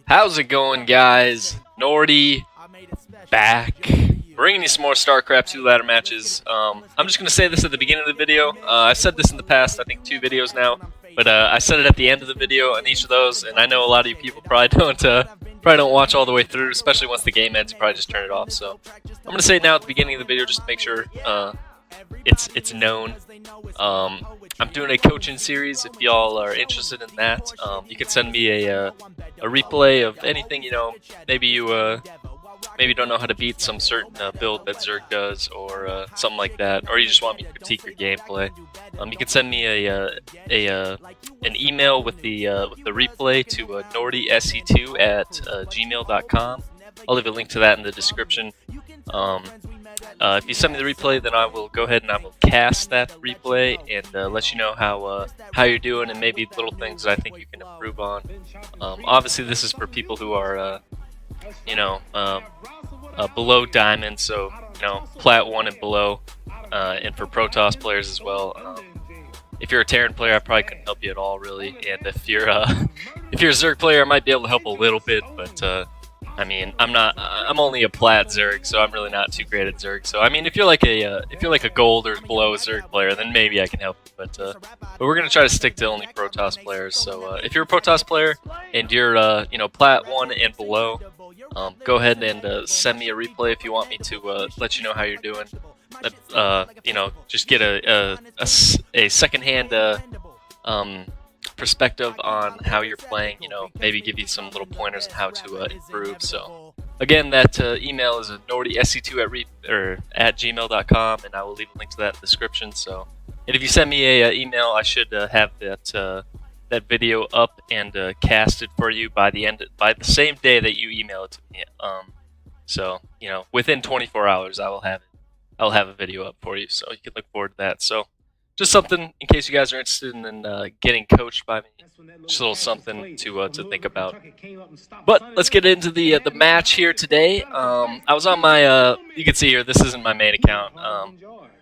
How's it going, guys? Nordy back, bringing you some more StarCraft2 ladder matches. I'm just going to say this at the beginning of the video. I've said this in the past, I think 2 videos now, but I said it at the end of the video on each of those, and I know a lot of you people probably don't watch all the way through, especially once the game ends. You probably just turn it off. So I'm going to say it now at the beginning of the video just to make sure it's known. I'm doing a coaching series. If y'all are interested in that, you can send me a replay of anything. You know, maybe you maybe don't know how to beat some certain build that Zerg does, or something like that, or you just want me to critique your gameplay. You can send me an email with the replay to nordyse2@gmail.com. I'll leave a link to that in the description. If you send me the replay, then I will go ahead and I will cast that replay and let you know how you're doing and maybe little things that I think you can improve on. Obviously, this is for people who are, below Diamond, so Plat 1 and below, and for Protoss players as well. If you're a Terran player, I probably couldn't help you at all, really. And if you're a Zerg player, I might be able to help a little bit, but I mean, I'm only a Plat Zerg, so I'm really not too great at Zerg. So I mean, if you're like a gold or below Zerg player, then maybe I can help you. But we're gonna try to stick to only Protoss players. So if you're a Protoss player and you're Plat 1 and below, go ahead and send me a replay if you want me to let you know how you're doing. Just get a secondhand perspective on how you're playing, maybe give you some little pointers on how to improve. So again, that email is nordyse2@gmail.com, and I will leave a link to that in the description. So, and if you send me a email, I should have that video up and casted for you by the same day that you email it to me. So within 24 hours, I'll have a video up for you, so you can look forward to that. So just something in case you guys are interested in getting coached by me. Just a little something to think about. But let's get into the match here today. I was on my you can see here, this isn't my main account.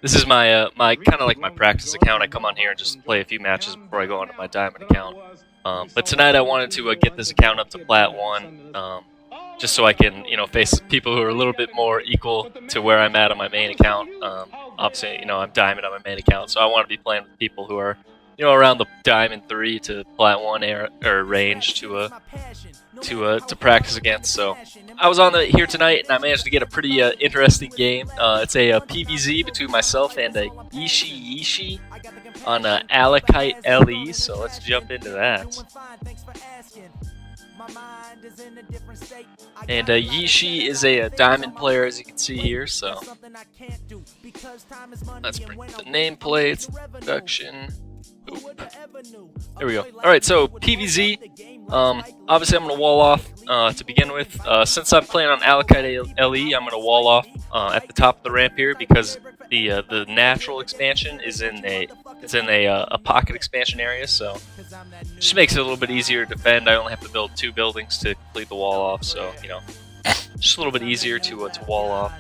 This is my kind of like my practice account. I come on here and just play a few matches before I go onto my Diamond account. But tonight I wanted to get this account up to Plat 1. Just so I can, face people who are a little bit more equal to where I'm at on my main account. Obviously, I'm Diamond on my main account, so I want to be playing with people who are, around the Diamond 3 to Plat 1 or range to practice against. So I was on here tonight, and I managed to get a pretty interesting game. It's a PvZ between myself and a Yishi on Alakite LE. So let's jump into that. And Yishi is a Diamond player, as you can see here, so let's bring up the nameplates, production. Oop. There we go. Alright, so PvZ, obviously I'm going to wall off to begin with. Since I'm playing on Alakite LE, I'm going to wall off at the top of the ramp here because the natural expansion is in a pocket expansion area, so it just makes it a little bit easier to defend. I only have to build 2 buildings to complete the wall off, so just a little bit easier to wall off.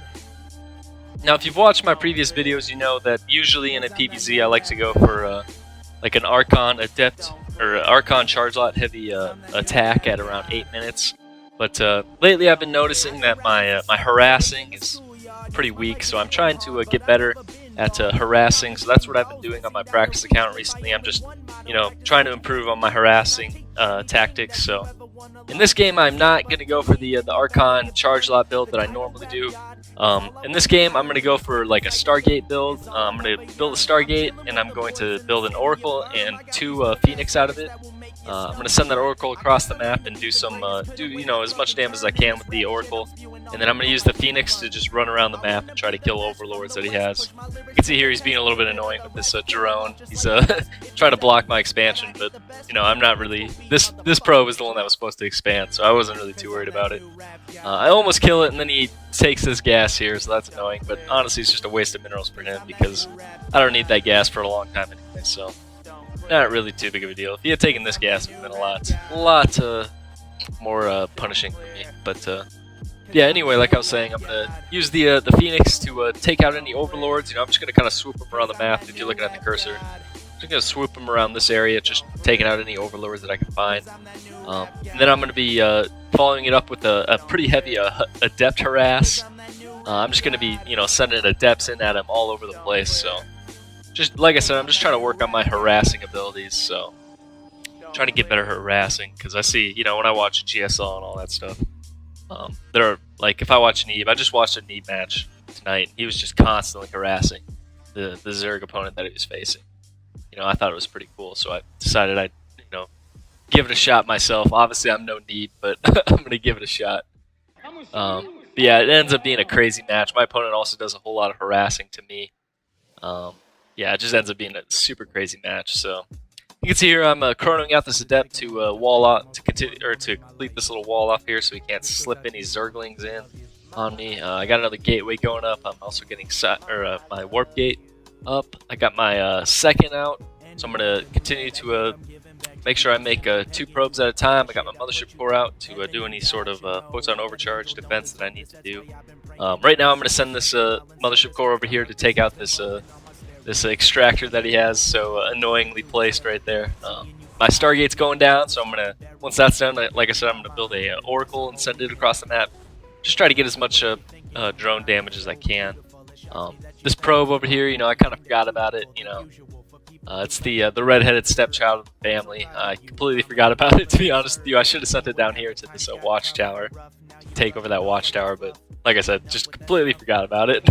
Now, if you've watched my previous videos, you know that usually in a PvZ I like to go for like an Archon Adept or Archon Charge Lot heavy attack at around 8 minutes. But lately I've been noticing that my harassing is pretty weak, so I'm trying to get better at harassing. So that's what I've been doing on my practice account recently. I'm just trying to improve on my harassing tactics. So in this game I'm not going to go for the Archon Charge Lot build that I normally do. In this game I'm going to go for like a Stargate build. I'm going to build a Stargate, and I'm going to build an Oracle and 2 Phoenix out of it. I'm going to send that Oracle across the map and do some as much damage as I can with the Oracle, and then I'm going to use the Phoenix to just run around the map and try to kill overlords that he has. You can see here he's being a little bit annoying with this drone. He's trying to block my expansion, but I'm not really. This probe is the one that was supposed to expand, so I wasn't really too worried about it. I almost kill it, and then he takes this gas here, so that's annoying. But honestly, it's just a waste of minerals for him because I don't need that gas for a long time anyway. So not really too big of a deal. If he had taken this gas, it would have been a lot more punishing for me. But yeah, anyway, like I was saying, I'm going to use the Phoenix to take out any overlords. I'm just going to kind of swoop them around the map if you're looking at the cursor. Just gonna swoop them around this area, just taking out any overlords that I can find. And then I'm gonna be following it up with a pretty heavy adept harass. I'm just gonna be, sending adepts in at them all over the place. So, just like I said, I'm just trying to work on my harassing abilities. So, trying to get better harassing, because I see, when I watch GSL and all that stuff, there are, like, if I watch Neeb, I just watched a Neeb match tonight. He was just constantly harassing the Zerg opponent that he was facing. I thought it was pretty cool, so I decided I'd, give it a shot myself. Obviously, I'm no Neeb, but I'm gonna give it a shot. But yeah, it ends up being a crazy match. My opponent also does a whole lot of harassing to me. Yeah, it just ends up being a super crazy match. So you can see here I'm chronoing out this adept to wall off to complete this little wall off here, so he can't slip any Zerglings in on me. I got another gateway going up. I'm also getting my warp gate up. I got my second out, so I'm gonna continue to make sure I make 2 probes at a time. I got my mothership core out to do any sort of photon overcharge defense that I need to do. Right now I'm gonna send this mothership core over here to take out this this extractor that he has so annoyingly placed right there. My Stargate's going down, so I'm gonna, once that's done, like I said, I'm gonna build a oracle and send it across the map. Just try to get as much drone damage as I can. This probe over here, I kind of forgot about it. It's the redheaded stepchild of the family. I completely forgot about it, to be honest with you. I should have sent it down here to this watchtower, to take over that watchtower, but like I said, just completely forgot about it.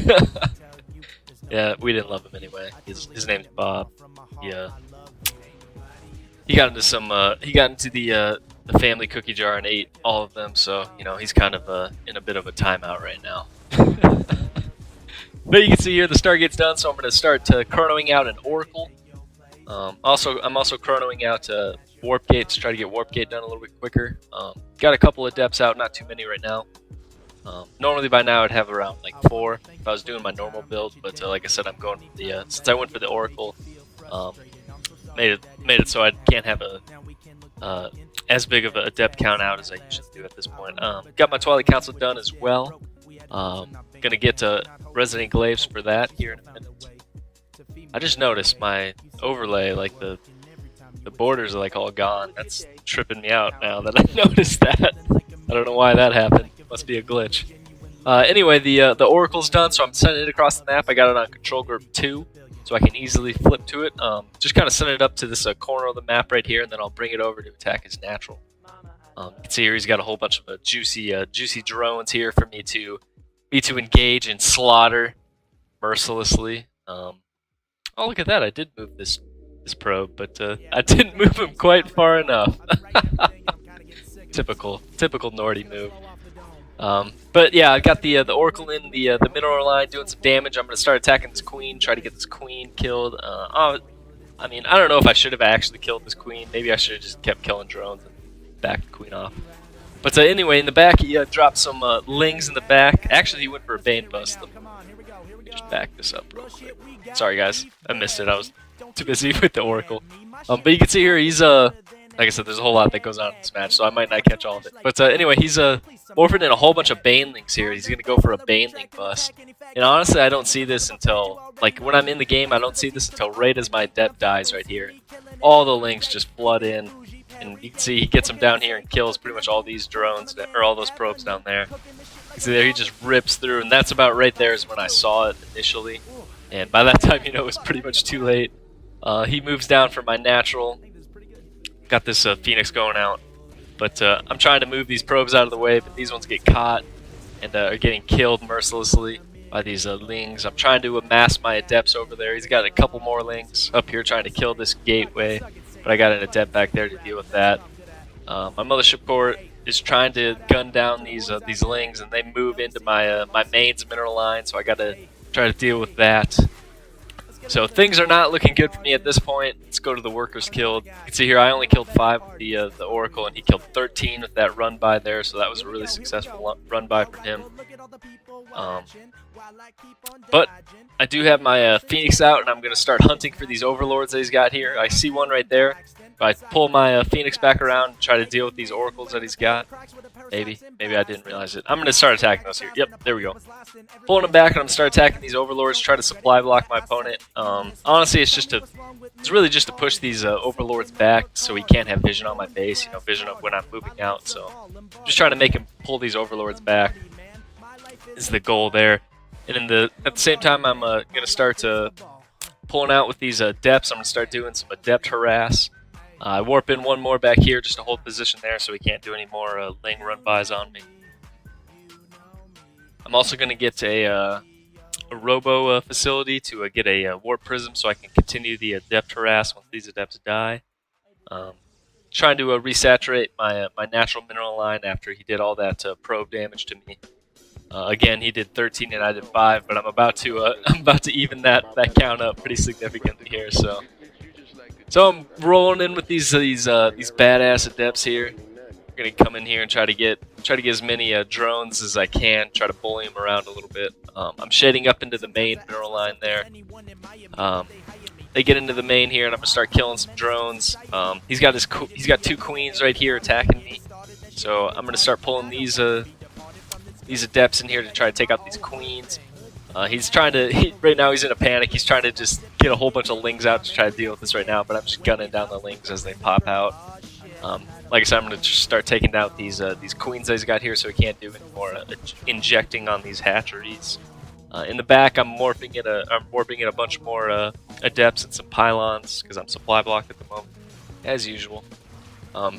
Yeah, we didn't love him anyway. His name's Bob. Yeah, he got into the family cookie jar and ate all of them. So he's kind of in a bit of a timeout right now. But you can see here the Stargate's done, so I'm going to start chronoing out an oracle. I'm also chronoing out warp gate to try to get warp gate done a little bit quicker. Got a couple of adepts out, not too many right now. Normally by now I'd have around like 4 if I was doing my normal build, but like I said, I'm going for the since I went for the oracle, made it so I can't have a as big of a adept count out as I usually do at this point. Got my Twilight Council done as well. Gonna get Resident Glaives for that here in a minute. I just noticed my overlay, like the borders are like all gone. That's tripping me out now that I noticed that. I don't know why that happened. It must be a glitch. Anyway, the oracle's done, so I'm sending it across the map. I got it on control group 2, so I can easily flip to it. Just kind of send it up to this corner of the map right here, and then I'll bring it over to attack his natural. You can see here he's got a whole bunch of juicy drones here for me to engage and slaughter mercilessly. Oh, look at that! I did move this probe, but I didn't move him quite far enough. typical Nordy move. But yeah, I got the oracle in the mineral line doing some damage. I'm gonna start attacking this queen, try to get this queen killed. I mean, I don't know if I should have actually killed this queen. Maybe I should have just kept killing drones and backed the queen off. But anyway, in the back he dropped some lings in the back. Actually, he went for a Bane bust. Let me just back this up real quick. Sorry guys, I missed it. I was too busy with the oracle. But you can see here he's like I said, there's a whole lot that goes on in this match, so I might not catch all of it. But anyway, he's morphing in a whole bunch of Banelings here. He's going to go for a Baneling bust. And honestly, I don't see this until, like, when I'm in the game, I don't see this until right as my adept dies right here. All the links just flood in, and you can see he gets them down here and kills pretty much all these drones, or all those probes down there. You see there, he just rips through, and that's about right there is when I saw it initially. And by that time, it was pretty much too late. He moves down for my natural. Got this Phoenix going out, but I'm trying to move these probes out of the way, but these ones get caught and are getting killed mercilessly by these lings. I'm trying to amass my adepts over there. He's got a couple more lings up here trying to kill this gateway, but I got an adept back there to deal with that. My mothership core is trying to gun down these lings, and they move into my my main's mineral line, so I got to try to deal with that. So things are not looking good for me at this point. Let's go to the workers killed. You can see here I only killed 5 with the oracle, and he killed 13 with that run by there. So that was a really successful run by from him. But I do have my Phoenix out, and I'm going to start hunting for these overlords that he's got here. I see one right there. If I pull my Phoenix back around and try to deal with these oracles that he's got, maybe I didn't realize it. I'm going to start attacking those here. Yep, there we go. Pulling them back, and I'm going to start attacking these overlords, try to supply block my opponent. Honestly, it's really just to push these overlords back so he can't have vision on my base, vision of when I'm moving out. So just trying to make him pull these overlords back is the goal there. And at the same time, I'm going to start pulling out with these adepts. I'm going to start doing some adept harass. I warp in one more back here just to hold position there so he can't do any more Ling run-bys on me. I'm also going to get a robo facility to get a warp prism so I can continue the adept harass once these adepts die. Trying to resaturate my natural mineral line after he did all that probe damage to me. Again, he did 13 and I did 5, but I'm about to even that count up pretty significantly here. So I'm rolling in with these badass adepts here. I'm gonna come in here and try to get as many drones as I can. Try to bully them around a little bit. I'm shading up into the main mineral line there. They get into the main here, and I'm gonna start killing some drones. He's got 2 queens right here attacking me, so I'm gonna start pulling these adepts in here to try to take out these queens. Right now he's in a panic. He's trying to just get a whole bunch of lings out to try to deal with this right now, but I'm just gunning down the lings as they pop out. Like I said, I'm going to start taking down these queens that he's got here so he can't do any more injecting on these hatcheries. In the back, I'm warping in a bunch more adepts and some pylons because I'm supply blocked at the moment, as usual.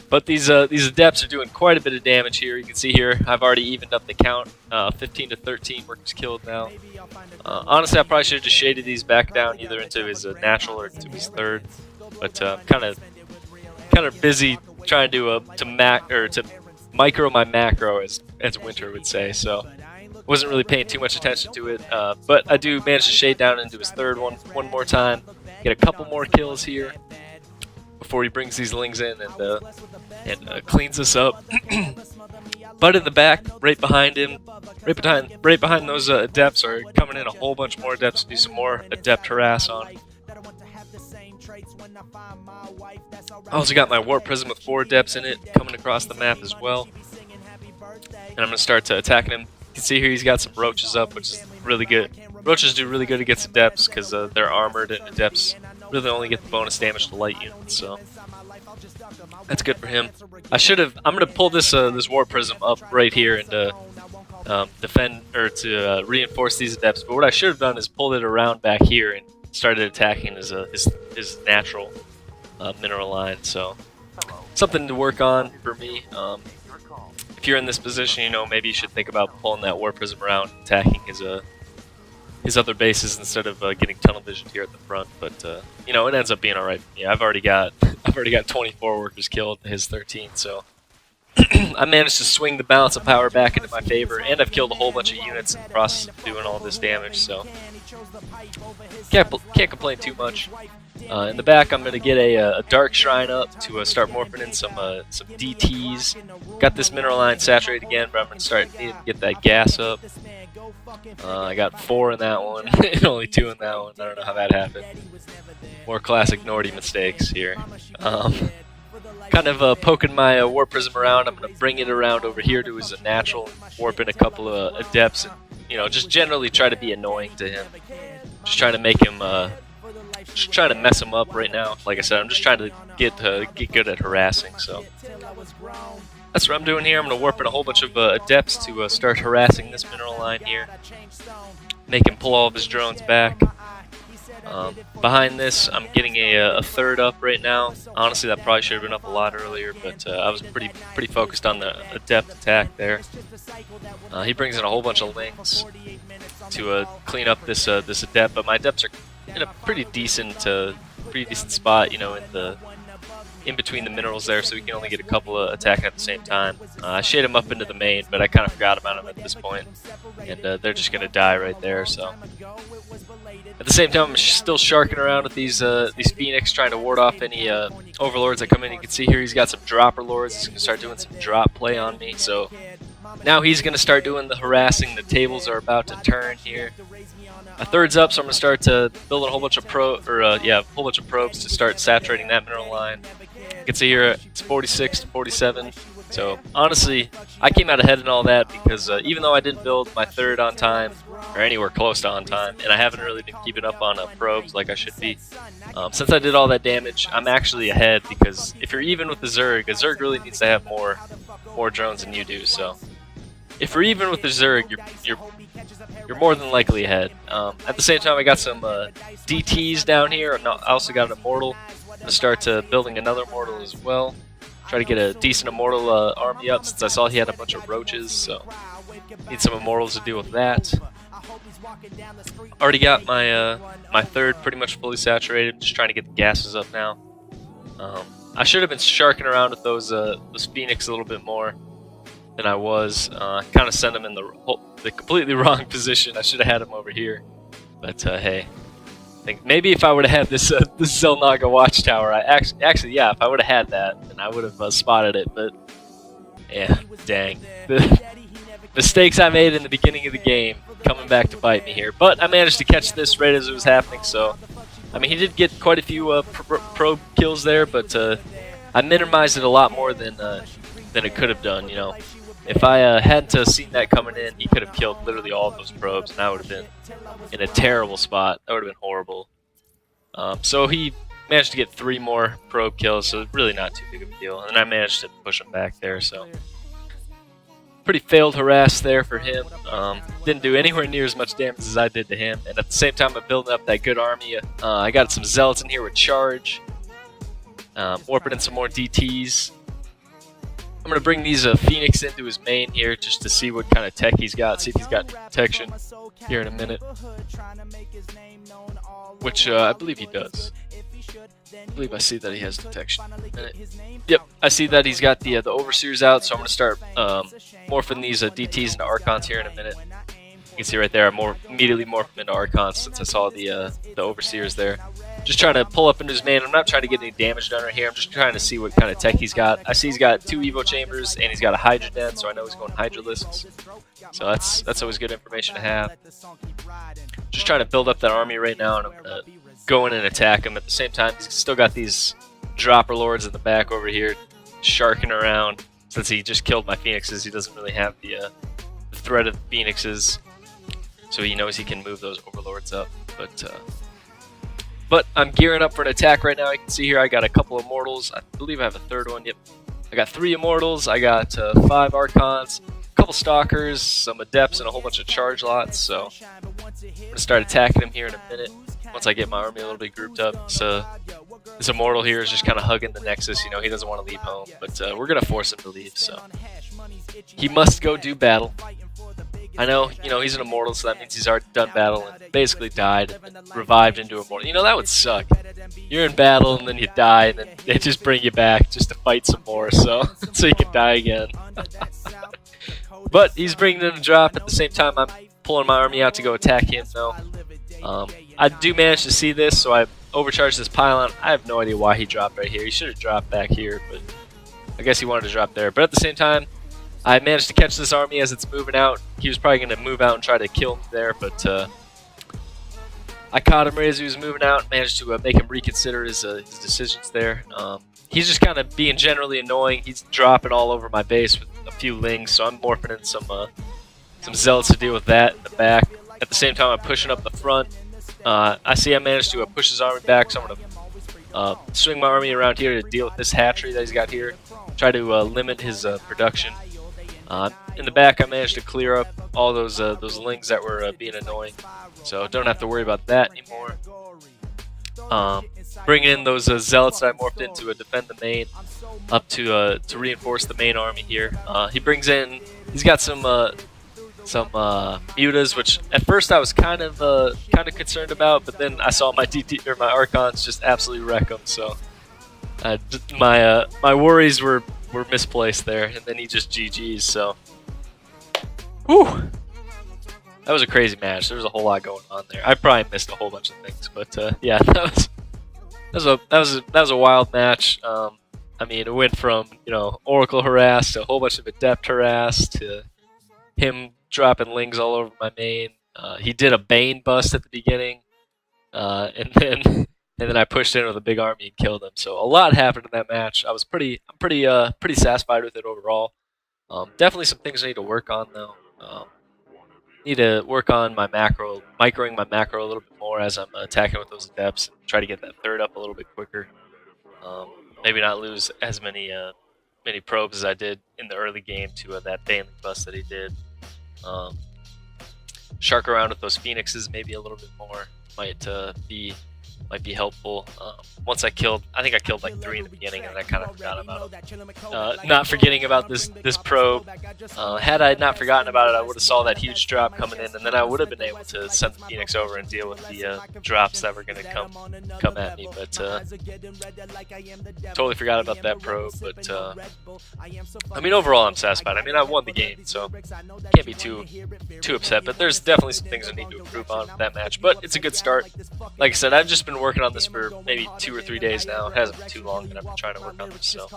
But these adepts are doing quite a bit of damage here. You can see here I've already evened up the count. 15 to 13 workers killed now. Honestly, I probably should have just shaded these back down either into his natural or into his third. But kind of busy trying to micro my macro, as Winter would say. So wasn't really paying too much attention to it. But I do manage to shade down into his third one more time. Get a couple more kills here before he brings these lings in and cleans us up. But in the back, right behind him, right behind those adepts are coming in a whole bunch more adepts to do some more adept harass on him. I also got my warp prism with 4 adepts in it coming across the map as well. And I'm going to start attacking him. You can see here he's got some roaches up, which is really good. Roaches do really good against adepts because they're armored, and adepts really only get the bonus damage to light units, so that's good for him. I'm going to pull this warp prism up right here and defend or to reinforce these adepts. But what I should have done is pulled it around back here and started attacking his natural mineral line. So something to work on for me. If you're in this position, maybe you should think about pulling that warp prism around, attacking his other bases instead of getting tunnel vision here at the front. But it ends up being all right. Yeah, I've already got 24 workers killed, his 13. So I managed to swing the balance of power back into my favor, and I've killed a whole bunch of units in the process of doing all this damage. So can't complain too much. In the back, I'm going to get a Dark Shrine up to start morphing in some DTs. Got this mineral line saturated again, but I'm going to start needing to get that gas up. I got 4 in that one, and only 2 in that one. I don't know how that happened. More classic Nordy mistakes here. Kind of poking my warp prism around. I'm going to bring it around over here to his natural, warp in a couple of adepts, and just generally try to be annoying to him. Just trying to make him, just trying to mess him up right now. Like I said, I'm just trying to get good at harassing. So that's what I'm doing here. I'm going to warp in a whole bunch of adepts to start harassing this mineral line here. Make him pull all of his drones back. Behind this, I'm getting a third up right now. Honestly, that probably should have been up a lot earlier, but I was pretty focused on the adept attack there. He brings in a whole bunch of lings to clean up this adept, but my adepts are in a pretty decent spot, in between the minerals there, so we can only get a couple of attacking at the same time. I shade them up into the main, but I kind of forgot about them at this point, and they're just going to die right there. So at the same time, I'm still sharking around with these Phoenix, trying to ward off any overlords that come in. You can see here he's got some dropper lords. He's going to start doing some drop play on me. So now he's going to start doing the harassing. The tables are about to turn here. My third's up, so I'm going to start building a whole bunch of probes to start saturating that mineral line. You can see here it's 46 to 47. So honestly, I came out ahead in all that because even though I didn't build my third on time, or anywhere close to on time, and I haven't really been keeping up on probes like I should be, since I did all that damage, I'm actually ahead because if you're even with the Zerg, a Zerg really needs to have more drones than you do. So if you're even with the Zerg, you're more than likely ahead. At the same time, I got some DTs down here. I also got an Immortal. I'm going to start building another Immortal as well. Try to get a decent Immortal army up since I saw he had a bunch of roaches, so need some Immortals to deal with that. Already got my my third pretty much fully saturated. Just trying to get the gases up now. I should have been sharking around with those Phoenix a little bit more than I was. Kind of sent them in the completely wrong position. I should have had them over here, but hey. I think maybe if I would have had this Zelnaga watchtower, actually yeah, if I would have had that, then I would have spotted it. But yeah, dang, the mistakes I made in the beginning of the game coming back to bite me here. But I managed to catch this right as it was happening. So I mean, he did get quite a few probe kills there, but I minimized it a lot more than it could have done. You know, if I hadn't seen that coming in, he could have killed literally all of those probes, and I would have been in a terrible spot. That would have been horrible. So he managed to get 3 more probe kills, so really not too big of a deal. And I managed to push him back there, so pretty failed harass there for him. Didn't do anywhere near as much damage as I did to him. And at the same time, I'm building up that good army. I got some zealots in here with charge. Warping in some more DTs. I'm going to bring these Phoenix into his main here just to see what kind of tech he's got, see if he's got protection here in a minute. Which I believe he does. I believe I see that he has detection in a minute. Yep, I see that he's got the Overseers out, so I'm going to start morphing these DTs into Archons here in a minute. You can see right there, I immediately morphed them into Archons since I saw the Overseers there. Just trying to pull up into his main. I'm not trying to get any damage done right here. I'm just trying to see what kind of tech he's got. I see he's got 2 Evo Chambers, and he's got a Hydra Den, so I know he's going Hydralisks. So that's always good information to have. Just trying to build up that army right now, and I'm going to go in and attack him. At the same time, he's still got these Dropper Lords in the back over here, sharking around. Since he just killed my Phoenixes, he doesn't really have the threat of the Phoenixes. So he knows he can move those Overlords up. But I'm gearing up for an attack right now. You can see here I got a couple Immortals. I believe I have a third one. Yep. I got 3 Immortals. I got 5 Archons, a couple Stalkers, some Adepts, and a whole bunch of charge lots. So I'm going to start attacking him here in a minute once I get my army a little bit grouped up. So this Immortal here is just kind of hugging the Nexus. You know, he doesn't want to leave home, but we're going to force him to leave. So he must go do battle. I know, you know, he's an Immortal, so that means he's already done battle and basically died and revived into Immortal. You know, that would suck. You're in battle and then you die and then they just bring you back just to fight some more, so you can die again. But he's bringing in a drop. At the same time, I'm pulling my army out to go attack him, though. I do manage to see this, so I overcharged this pylon. I have no idea why he dropped right here. He should have dropped back here, but I guess he wanted to drop there. But at the same time, I managed to catch this army as it's moving out. He was probably going to move out and try to kill me there, but I caught him right as he was moving out and managed to make him reconsider his decisions there. He's just kind of being generally annoying. He's dropping all over my base with a few lings, so I'm morphing in some zealots to deal with that in the back. At the same time, I'm pushing up the front. I see I managed to push his army back, so I'm going to swing my army around here to deal with this hatchery that he's got here. Try to limit his production. In the back, I managed to clear up all those lings that were being annoying, so don't have to worry about that anymore. Bringing in those zealots that I morphed in to defend the main, up to reinforce the main army here. He brings in, he's got some mutas, which at first I was kind of concerned about, but then I saw my DT or my Archons just absolutely wreck them. So my worries were misplaced there, and then he just GG's. So, whew, that was a crazy match. There was a whole lot going on there. I probably missed a whole bunch of things, but yeah, that was a wild match. I mean, it went from, you know, Oracle harass to a whole bunch of Adept harass to him dropping lings all over my main. He did a Bane bust at the beginning, and then and then I pushed in with a big army and killed him. So a lot happened in that match. I'm pretty satisfied with it overall. Definitely some things I need to work on though. Need to work on my microing my macro a little bit more as I'm attacking with those adepts. And try to get that third up a little bit quicker. Maybe not lose as many probes as I did in the early game to that Baneling bust that he did. Shark around with those phoenixes maybe a little bit more might be helpful. Once I think I killed like 3 in the beginning, and I kind of forgot about it. Not forgetting about this probe. Had I not forgotten about it, I would have saw that huge drop coming in, and then I would have been able to send the Phoenix over and deal with the drops that were going to come at me. But totally forgot about that probe. But I mean, overall, I'm satisfied. I mean, I won the game, so can't be too upset. But there's definitely some things I need to improve on with that match. But it's a good start. Like I said, I've just been working on this for maybe 2 or 3 days now. It hasn't been too long that I've been trying to work on this, so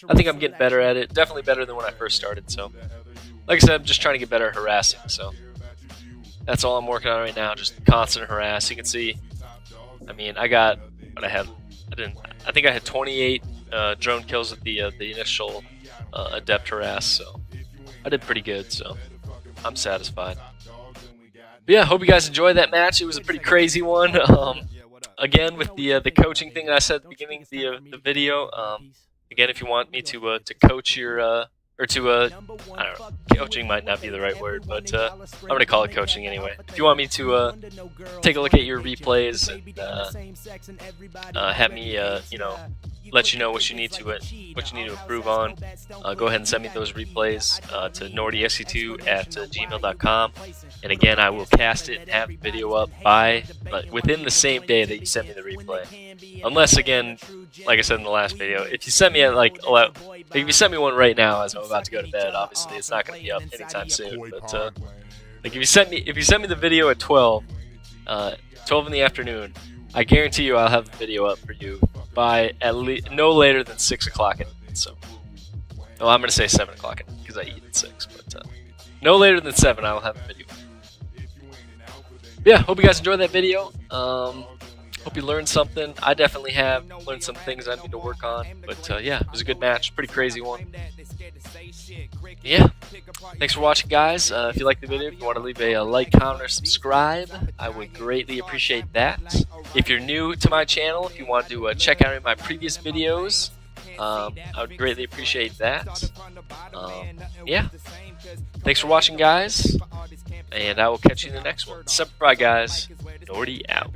I think I'm getting better at it. Definitely better than when I first started. So, like I said, I'm just trying to get better at harassing. So that's all I'm working on right now. Just constant harass. You can see. I mean, I got what I had. I think I had 28 drone kills with the initial adept harass. So I did pretty good. So I'm satisfied. But yeah, hope you guys enjoyed that match. It was a pretty crazy one. Again, with the coaching thing that I said at the beginning of the video. Again, if you want me to coach your I don't know, coaching might not be the right word, but I'm gonna call it coaching anyway. If you want me to take a look at your replays and have me let you know what you need to improve on, go ahead and send me those replays to nordyse2@gmail.com. And again, I will cast it and have the video up within the same day that you send me the replay. Unless, again, like I said in the last video, if you send me if you send me one right now as I'm about to go to bed, obviously it's not going to be up anytime soon. But like if you send me the video at 12 in the afternoon, I guarantee you I'll have the video up for you by at least no later than 6 o'clock at night. So, well, I'm going to say 7 o'clock at night because I eat at 6. But no later than 7, I will have the video. Yeah, hope you guys enjoyed that video. Hope you learned something. I definitely have learned some things I need to work on. But yeah, it was a good match. Pretty crazy one. Yeah. Thanks for watching, guys. If you liked the video, if you want to leave a like, comment, or subscribe, I would greatly appreciate that. If you're new to my channel, if you want to check out any of my previous videos, I would greatly appreciate that. Yeah. Thanks for watching, guys. And I will catch you in the next one. Sup, guys. Nordy out.